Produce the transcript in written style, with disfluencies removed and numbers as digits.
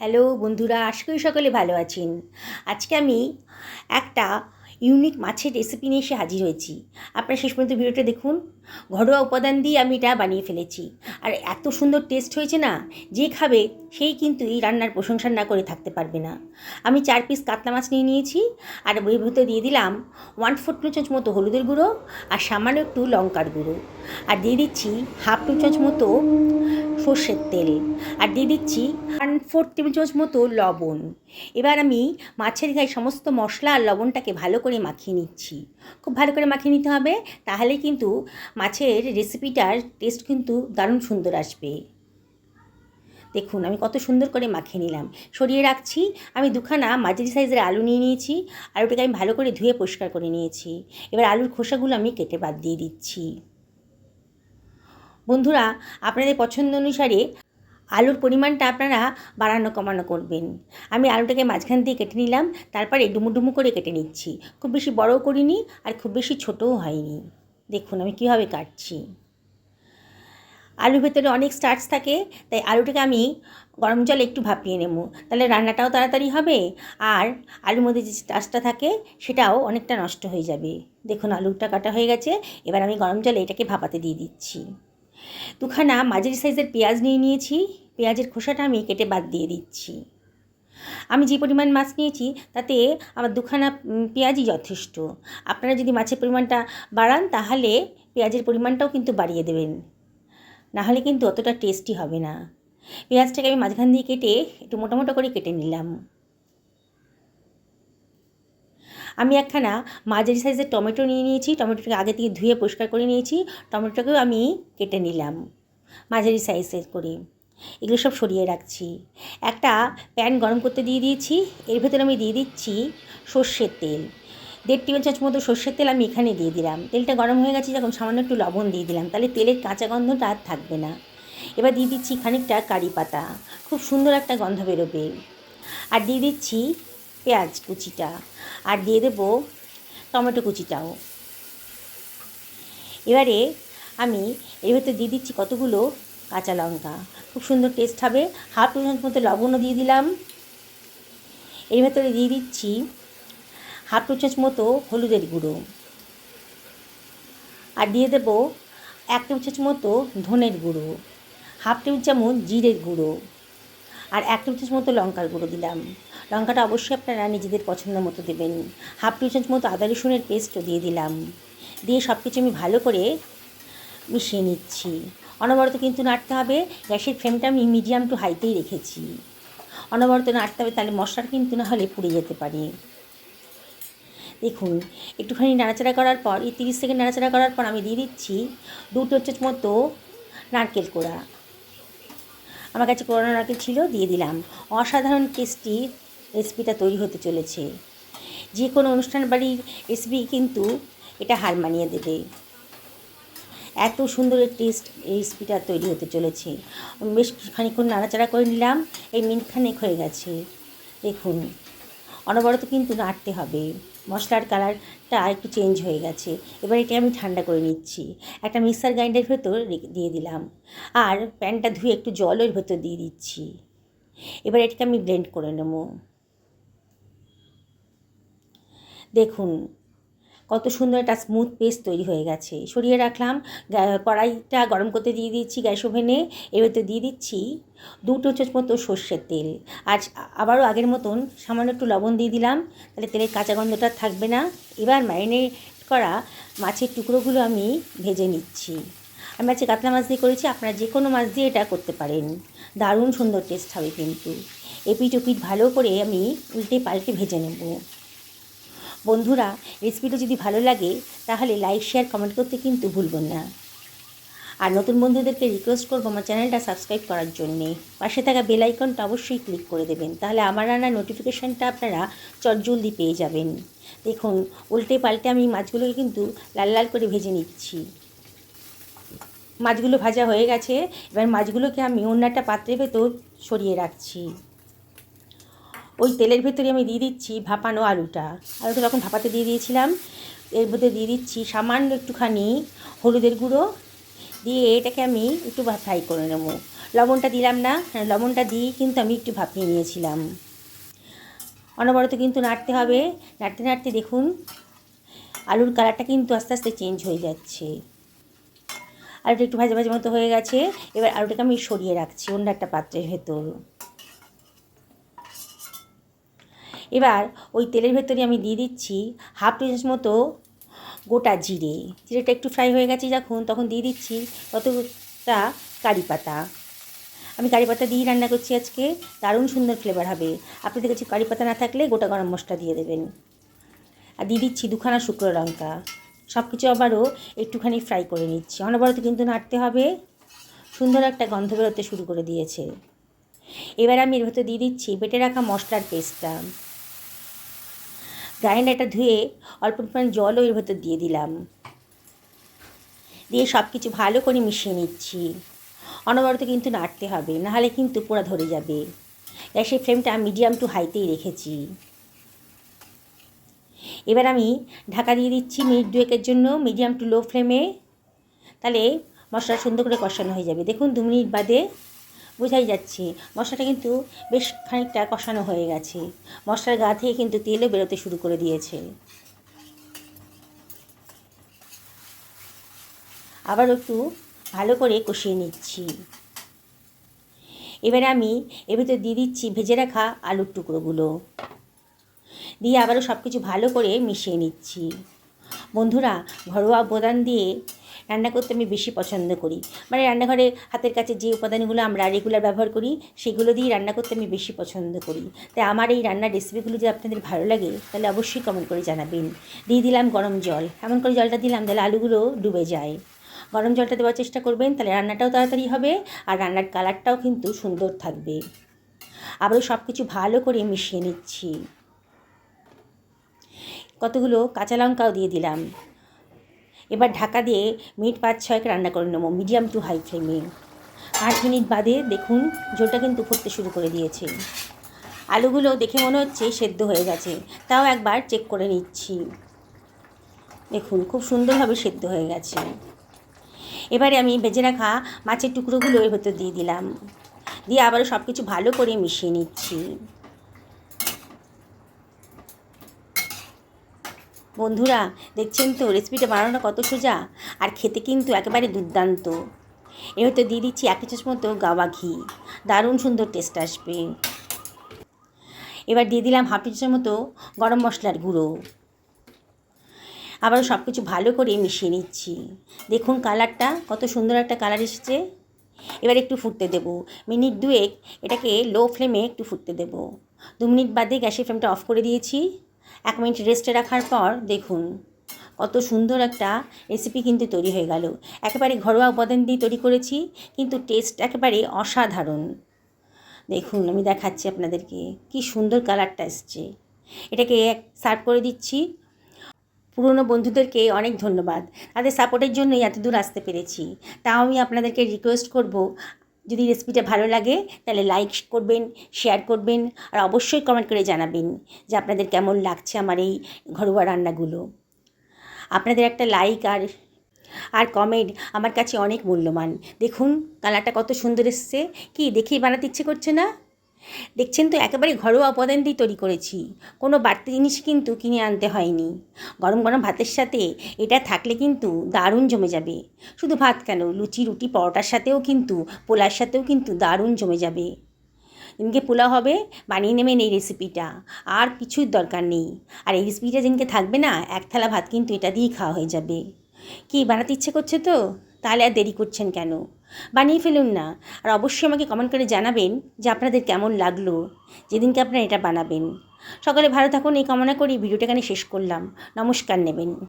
Hello বন্ধুরা, আশা করি সকলে ভালো আছেন। আজকে আমি একটা ইউনিক মাছের রেসিপি নিয়ে এসে হাজির হয়েছি। আপনারা শেষ পর্যন্ত ভিডিওটা দেখুন। ঘরোয়া উপাদান দিয়ে আমি এটা বানিয়ে ফেলেছি, আর এত সুন্দর টেস্ট হয়েছে না, যে খাবে সেই কিন্তু এই রান্নার প্রশংসা না করে থাকতে পারবে না। আমি 4 পিস কাতলা মাছ নিয়ে নিয়েছি, আর এর ভেতরে দিয়ে দিলাম 1/4 টি চামচ মতো হলুদের গুঁড়ো, আর সামান্য একটু লঙ্কার গুঁড়ো, আর দিয়ে দিচ্ছি 1/2 টি চামচ মতো সর্ষের তেল, আর দিয়ে দিচ্ছি 1/4 টেবিল চামচ মতো লবণ। এবার আমি মাছের গায়ে সমস্ত মশলা আর লবণটাকে ভালো করে মাখিয়ে নিচ্ছি। খুব ভালো করে মাখিয়ে নিতে হবে, তাহলে কিন্তু মাছের রেসিপিটার টেস্ট কিন্তু দারুণ সুন্দর আসবে। দেখুন আমি কত সুন্দর করে মাখিয়ে নিলাম। সরিয়ে রাখছি। আমি দুখানা মাঝারি সাইজের আলু নিয়ে নিয়েছি। আলুটাকে আমি ভালো করে ধুয়ে পরিষ্কার করে নিয়েছি। এবার আলুর খোসাগুলো আমি কেটে বাদ দিয়ে দিচ্ছি। বন্ধুরা, আপনাদের পছন্দ অনুসারে আলুর পরিমাণটা আপনারা বাড়ানো কমানো করবেন। আমি আলুটাকে মাঝখান দিয়ে কেটে নিলাম, তারপরে ডুমু ডুমু করে কেটে নিচ্ছি। খুব বেশি বড়ও করিনি, আর খুব বেশি ছোটও হয়নি। দেখুন আমি কীভাবে কাটছি। আলুর ভেতরে অনেক স্টার্চ থাকে, তাই আলুটাকে আমি গরম জলে একটু ভাপিয়ে নেব, তাহলে রান্নাটাও তাড়াতাড়ি হবে, আর আলুর মধ্যে যে স্টার্চটা থাকে সেটাও অনেকটা নষ্ট হয়ে যাবে। দেখুন আলুটা কাটা হয়ে গেছে। এবার আমি গরম জলে এটাকে ভাপাতে দিয়ে দিচ্ছি। দুখানা মাঝারি সাইজের পেঁয়াজ নিয়ে নিয়েছি। পেঁয়াজের খোসাটা আমি কেটে বাদ দিয়ে দিচ্ছি। আমি যে পরিমাণ মাছ নিয়েছি তাতে আমার দুখানা পেঁয়াজই যথেষ্ট। আপনারা যদি মাছের পরিমাণটা বাড়ান তাহলে পেঁয়াজের পরিমাণটাও কিন্তু বাড়িয়ে দেবেন, নাহলে কিন্তু অতটা টেস্টি হবে না। পেঁয়াজটাকে আমি মাঝখান দিয়ে কেটে একটু মোটা মোটা করে কেটে নিলাম। আমি একখানা মাঝারি সাইজের টমেটো নিয়ে নিয়েছি। টমেটোটাকে আগে থেকে ধুয়ে পরিষ্কার করে নিয়েছি। টমেটোটাকেও আমি কেটে নিলাম মাঝারি সাইজের করে। এগুলো সব সরিয়ে রাখছি। একটা প্যান গরম করতে দিয়ে দিয়েছি। এর ভেতরে আমি দিয়ে দিচ্ছি সর্ষের তেল। 1.5 টেবিল চামচ মতো সর্ষের তেল আমি এখানে দিয়ে দিলাম। তেলটা গরম হয়ে গেছে যখন, সামান্য একটু লবণ দিয়ে দিলাম, তাহলে তেলের কাঁচা গন্ধটা আর থাকবে না। এবার দিয়ে দিচ্ছি খানিকটা কারি পাতা, খুব সুন্দর একটা গন্ধ বেরোবে। আর দিয়ে দিচ্ছি পেঁয়াজ কুচিটা, আর দিয়ে দেবো টমেটো কুচিটাও। এবারে আমি এর ভেতরে দিয়ে দিচ্ছি কতগুলো কাঁচা লঙ্কা, খুব সুন্দর টেস্ট হবে। 1/2 টি চামচ মতো লবণও দিয়ে দিলাম। এর ভেতরে দিয়ে দিচ্ছি 1/2 টি চামচ মতো হলুদের গুঁড়ো, আর দিয়ে দেবো 1 টেবিল চামচ মতো ধনের গুঁড়ো, 1/2 টেবিল চামচ জিরের গুঁড়ো, আর 1 টেবিল চামচ মতো লঙ্কার গুঁড়ো দিলাম। লঙ্কাটা অবশ্যই আপনারা নিজেদের পছন্দ মতো দেবেন। 1/2 টি চামচ মতো আদা রসুনের পেস্টও দিয়ে দিলাম। দিয়ে সব কিছু আমি ভালো করে মিশিয়ে নিচ্ছি। অনবরত কিন্তু নাড়তে হবে। গ্যাসের ফ্লেমটা আমি মিডিয়াম টু হাইতেই রেখেছি। অনবরত নাড়তে হবে, তাহলে মশলাটা কিন্তু না হলে পুড়ে যেতে পারে। দেখুন একটুখানি নাড়াচাড়া করার পর, এই 30 সেকেন্ড নাড়াচাড়া করার পর আমি দিয়ে দিচ্ছি 2 টেবিল চামচ মতো নারকেল কোড়া। আমার কাছে কোড়ানো নারকেল ছিল, দিয়ে দিলাম। অসাধারণ টেস্টি রেসিপিটা তৈরি হতে চলেছে। যে কোনো অনুষ্ঠান বাড়ির রেসিপি কিন্তু এটা হার মানিয়ে দেবে। এত সুন্দর টেস্ট এই রেসিপিটা তৈরি হতে চলেছে। বেশ খানিকক্ষণ নাড়াচাড়া করে নিলাম। এই মিনিটখানেক হয়ে গেছে। দেখুন অনবরত কিন্তু নাড়তে হবে। মশলার কালারটা একটু চেঞ্জ হয়ে গেছে। এবার এটা আমি ঠান্ডা করে নিচ্ছি। একটা মিক্সার গ্রাইন্ডারের ভেতর দিয়ে দিলাম, আর প্যানটা ধুয়ে একটু জলের ভেতর দিয়ে দিচ্ছি। এবার এটাকে আমি ব্লেন্ড করে নেব। দেখুন কত সুন্দর একটা স্মুথ পেস্ট তৈরি হয়ে গেছে। সরিয়ে রাখলাম। কড়াইটা গরম করতে দিয়ে দিচ্ছি গ্যাস ওভেনে। এর ভেতর দিয়ে দিচ্ছি 2 টেবিল চামচ মতো সর্ষের তেল, আর আবারও আগের মতন সামান্য একটু লবণ দিয়ে দিলাম, তাহলে তেলের কাঁচা গন্ধটা থাকবে না। এবার ম্যারিনেট করা মাছের টুকরোগুলো আমি ভেজে নিচ্ছি। আমি আজকে কাতলা মাছ দিয়ে করেছি, আপনারা যে কোনো মাছ দিয়ে এটা করতে পারেন। দারুণ সুন্দর টেস্ট হবে কিন্তু। এপিঠ ওপিঠ ভালো করে আমি উল্টে পাল্টে ভেজে নেব। বন্ধুরা, রেসিপিটা যদি ভালো লাগে তাহলে লাইক শেয়ার কমেন্ট করতে কিন্তু ভুলবেন না। আর নতুন বন্ধুদেরকে রিকোয়েস্ট করবো আমার চ্যানেলটা সাবস্ক্রাইব করার জন্যে। পাশে থাকা বেল আইকনটা অবশ্যই ক্লিক করে দেবেন, তাহলে আমার রান্নার নোটিফিকেশানটা আপনারা চটজলদি পেয়ে যাবেন। দেখুন উল্টে পাল্টে আমি মাছগুলোকে কিন্তু লাল লাল করে ভেজে নিচ্ছি। মাছগুলো ভাজা হয়ে গেছে। এবার মাছগুলোকে আমি অন্য একটা পাত্রের ভেতর সরিয়ে রাখছি। ওই তেলের ভেতরে আমি দিয়ে দিচ্ছি ভাপানো আলুটা তখন ভাপাতে দিয়ে দিয়েছিলাম। এর ভেতরে দিয়ে দিচ্ছি সামান্য একটুখানি হলুদের গুঁড়ো, দিয়ে এটাকে আমি একটু ফ্রাই করে নেব। লবণটা দিলাম না, লবণটা দিয়েই কিন্তু আমি একটু ভাপিয়ে নিয়েছিলাম। অনবরত কিন্তু নাড়তে হবে। নাড়তে নাড়তে দেখুন আলুর কালারটা কিন্তু আস্তে আস্তে চেঞ্জ হয়ে যাচ্ছে। আলুটা একটু ভাজা ভাজা মতো হয়ে গেছে। এবার আলুটাকে আমি সরিয়ে রাখছি অন্য একটা পাত্রের ভেতর। এবার ওই তেলের ভেতরে আমি দিয়ে দিচ্ছি হাফ টি চামচ মতো গোটা জিরে। জিরেটা একটু ফ্রাই হয়ে গেছে যখন, তখন দিয়ে দিচ্ছি কতটা কারি পাতা। আমি কারি পাতা দিয়েই রান্না করছি আজকে, দারুণ সুন্দর ফ্লেভার হবে। আপনাদের কাছে কারি পাতা না থাকলে গোটা গরম মশলা দিয়ে দেবেন। আর দিয়ে দিচ্ছি 2খানা শুকনো লঙ্কা। সব কিছু আবারও একটুখানি ফ্রাই করে নিচ্ছি। অনবরত কিন্তু নাড়তে হবে। সুন্দর একটা গন্ধ বেরোতে শুরু করে দিয়েছে। এবার আমি এর ভেতর দিয়ে দিচ্ছি বেটে রাখা মশলার পেস্টটা। গ্রাইন্ডারটা ধুয়ে অল্প পরিমাণ জলও এর ভেতর দিয়ে দিলাম। দিয়ে সব কিছু ভালো করে মিশিয়ে নিচ্ছি। অনবরত কিন্তু নাড়তে হবে, নাহলে কিন্তু পোড়া ধরে যাবে। গ্যাসের ফ্লেমটা মিডিয়াম টু হাইতেই রেখেছি। এবার আমি ঢাকা দিয়ে দিচ্ছি মিনিট 2-এর জন্য মিডিয়াম টু লো ফ্লেমে। তাহলে মশলা সুন্দর করে কষানো হয়ে যাবে। দেখুন 2 মিনিট বাদে বোঝাই যাচ্ছে মশলাটা কিন্তু বেশ খানিকটা কষানো হয়ে গেছে। মশলার গা থেকে কিন্তু তেলও বেরোতে শুরু করে দিয়েছে। আবার একটু ভালো করে কষিয়ে নিচ্ছি। এবারে আমি এর ভিতরে দিয়ে দিচ্ছি ভেজে রাখা আলুর টুকরোগুলো। দিয়ে আবারও সব কিছু ভালো করে মিশিয়ে নিচ্ছি। বন্ধুরা, ঘরোয়া উপাদান দিয়ে রান্না করতে আমি বেশি পছন্দ করি। মানে রান্নাঘরে হাতের কাছে যে উপাদানগুলো আমরা রেগুলার ব্যবহার করি সেগুলো দিয়ে রান্না করতে আমি বেশি পছন্দ করি। তাই আমার এই রান্নার রেসিপিগুলো যদি আপনাদের ভালো লাগে তাহলে অবশ্যই কমেন্ট করে জানাবেন। দিয়ে দিলাম গরম জল। এমন করে জলটা দিলাম তাহলে আলুগুলো ডুবে যায়। গরম জলটা দেওয়ার চেষ্টা করবেন, তাহলে রান্নাটাও তাড়াতাড়ি হবে আর রান্নার কালারটাও কিন্তু সুন্দর থাকবে। আবারও সব কিছু ভালো করে মিশিয়ে নিচ্ছি। কতগুলো কাঁচা লঙ্কাও দিয়ে দিলাম। এবার ঢাকা দিয়ে মিনিট 5-6 রান্না করে নেবো মিডিয়াম টু হাই ফ্লেমে। 5 মিনিট বাদে দেখুন ঝোলটা কিন্তু ফুটতে শুরু করে দিয়েছে। আলুগুলো দেখে মনে হচ্ছে সেদ্ধ হয়ে গেছে, তাও একবার চেক করে নিচ্ছি। দেখুন খুব সুন্দরভাবে সেদ্ধ হয়ে গেছে। এবারে আমি ভেজে রাখা মাছের টুকরোগুলো এর ভেতর দিয়ে দিলাম। দিয়ে আবারও সব কিছু ভালো করে মিশিয়ে নিচ্ছি। বন্ধুরা, দেখছেন তো রেসিপিটা বানানোটা কত সোজা আর খেতে কিন্তু একেবারে দুর্দান্ত। এর ভেতর দিয়ে দিচ্ছি 1 চামচ মতো গাওয়া ঘি, দারুণ সুন্দর টেস্ট আসবে। এবার দিয়ে দিলাম হাফ চামচ মতো গরম মশলার গুঁড়ো। আবারও সব কিছু ভালো করে মিশিয়ে নিচ্ছি। দেখুন কালারটা কত সুন্দর একটা কালার এসেছে। এবার একটু ফুটতে দেব মিনিট 2 এটাকে লো ফ্লেমে একটু ফুটতে দেব। 2 মিনিট বাদে গ্যাসের ফ্লেমটা অফ করে দিয়েছি। 1 মিনিট রেস্টে রাখার পর দেখুন কত সুন্দর একটা রেসিপি কিন্তু তৈরি হয়ে গেল। একেবারে ঘরোয়া উপাদান দিয়ে তৈরি করেছি, কিন্তু টেস্ট একেবারে অসাধারণ। দেখুন আমি দেখাচ্ছি আপনাদেরকে কি সুন্দর কালারটা এসছে। এটাকে সার্ভ করে দিচ্ছি। পুরনো বন্ধুদেরকে অনেক ধন্যবাদ, তাদের সাপোর্টের জন্যই এত দূর আসতে পেরেছি। তাও আমি আপনাদেরকে রিকোয়েস্ট করব, যদি রেসিপিটা ভালো লাগে তাহলে লাইক করবেন, শেয়ার করবেন আর অবশ্যই কমেন্ট করে জানাবেন যে আপনাদের কেমন লাগছে আমার এই ঘরোয়া রান্নাগুলো। আপনাদের একটা লাইক আর কমেন্ট আমার কাছে অনেক মূল্যবান। দেখুন কালারটা কত সুন্দর এসছে, কি দেখেই বানাতে ইচ্ছে করছে না? দেখছেন তো একেবারে ঘরোয়া উপাদান দিয়ে তৈরি করেছি, কোনো বাড়তি জিনিস কিন্তু কিনে আনতে হয়নি। গরম গরম ভাতের সাথে এটা থাকলে কিন্তু দারুণ জমে যাবে। শুধু ভাত কেন, লুচি, রুটি, পরোটার সাথেও কিন্তু, পোলার সাথেও কিন্তু দারুণ জমে যাবে। যেদিনকে পোলাও হবে বানিয়ে নেবেন এই রেসিপিটা, আর কিছুর দরকার নেই। আর এই রেসিপিটা যেদিনকে থাকবে না, 1 থালা ভাত কিন্তু এটা দিয়েই খাওয়া হয়ে যাবে। কি বানাতে ইচ্ছে করছে তো? তাহলে আর দেরি করছেন কেন? বানিয়ে ফেলুন না। আর অবশ্যই আমাকে কমেন্ট করে জানাবেন যে আপনাদের কেমন লাগলো যেদিনকে আপনারা এটা বানাবেন। সকলে ভালো থাকুন এই কামনা করি ভিডিওটা এখানে শেষ করলাম। নমস্কার নেবেন।